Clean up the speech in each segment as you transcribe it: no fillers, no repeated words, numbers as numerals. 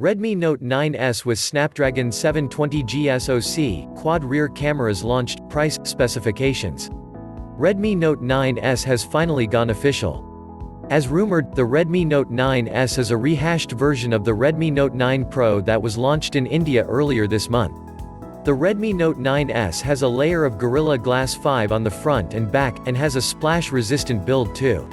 Redmi Note 9S with Snapdragon 720G SoC, quad rear cameras launched. Price, specifications. Redmi Note 9S has finally gone official. As rumored, the Redmi Note 9S is a rehashed version of the Redmi Note 9 Pro that was launched in India earlier this month. The Redmi Note 9S has a layer of Gorilla Glass 5 on the front and back, and has a splash-resistant build too.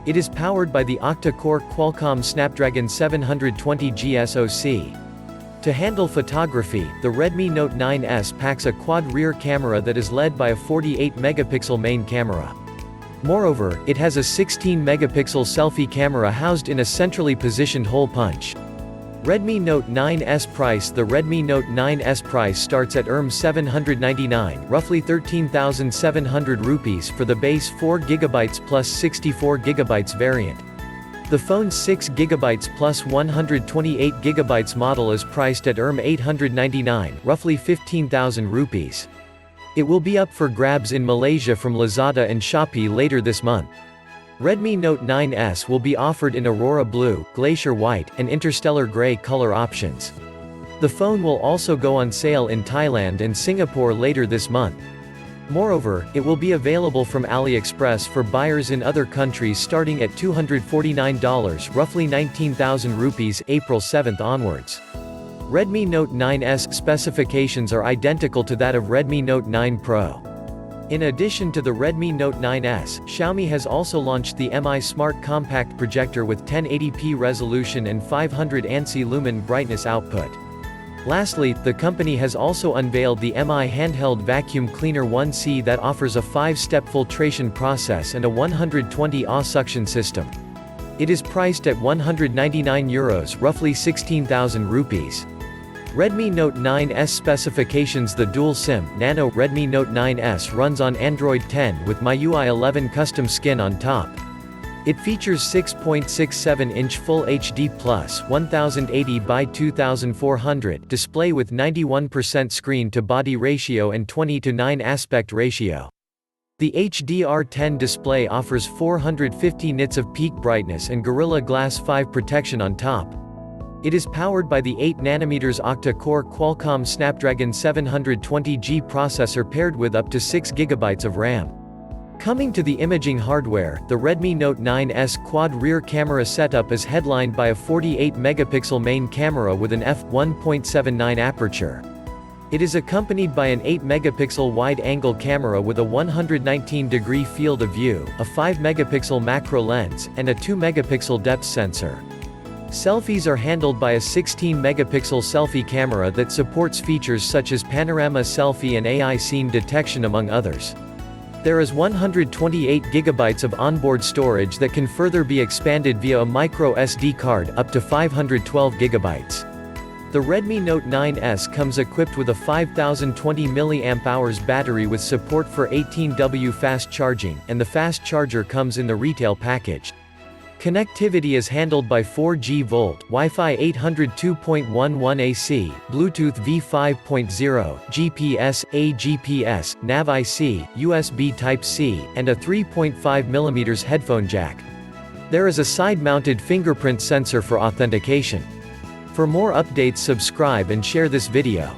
It is powered by the octa-core Qualcomm Snapdragon 720G SoC. To handle photography, the Redmi Note 9S packs a quad rear camera that is led by a 48-megapixel main camera. Moreover, it has a 16-megapixel selfie camera housed in a centrally positioned hole punch. Redmi Note 9S price. The Redmi Note 9S price starts at Rm799, roughly 13,700 rupees for the base 4GB plus 64GB variant. The phone's 6GB plus 128GB model is priced at Rm899, roughly 15,000 rupees. It will be up for grabs in Malaysia from Lazada and Shopee later this month. Redmi Note 9S will be offered in Aurora Blue, Glacier White, and Interstellar Grey color options. The phone will also go on sale in Thailand and Singapore later this month. Moreover, it will be available from AliExpress for buyers in other countries starting at $249, roughly 19,000 rupees, April 7 onwards. Redmi Note 9S specifications are identical to that of Redmi Note 9 Pro. In addition to the Redmi Note 9S, Xiaomi has also launched the Mi Smart Compact Projector with 1080p resolution and 500 ANSI lumen brightness output. Lastly, the company has also unveiled the Mi Handheld Vacuum Cleaner 1C that offers a 5-step filtration process and a 120 Ah suction system. It is priced at €199, roughly 16,000 rupees. Redmi Note 9S specifications. The dual SIM Nano Redmi Note 9S runs on Android 10 with MIUI 11 custom skin on top. It features 6.67-inch Full HD Plus 1080 by 2400 display with 91% screen-to-body ratio and 20:9 aspect ratio. The HDR10 display offers 450 nits of peak brightness and Gorilla Glass 5 protection on top. It is powered by the 8nm octa-core Qualcomm Snapdragon 720G processor paired with up to 6GB of RAM. Coming to the imaging hardware, the Redmi Note 9S quad rear camera setup is headlined by a 48-megapixel main camera with an f1.79 aperture. It is accompanied by an 8-megapixel wide-angle camera with a 119-degree field of view, a 5-megapixel macro lens, and a 2-megapixel depth sensor. Selfies are handled by a 16-megapixel selfie camera that supports features such as panorama selfie and AI scene detection among others. There is 128GB of onboard storage that can further be expanded via a micro SD card, up to 512GB. The Redmi Note 9S comes equipped with a 5020 mAh battery with support for 18W fast charging, and the fast charger comes in the retail package. Connectivity is handled by 4G Volt, Wi-Fi 802.11 AC, Bluetooth V5.0, GPS, AGPS, Nav-IC, USB Type-C, and a 3.5mm headphone jack. There is a side-mounted fingerprint sensor for authentication. For more updates, subscribe and share this video.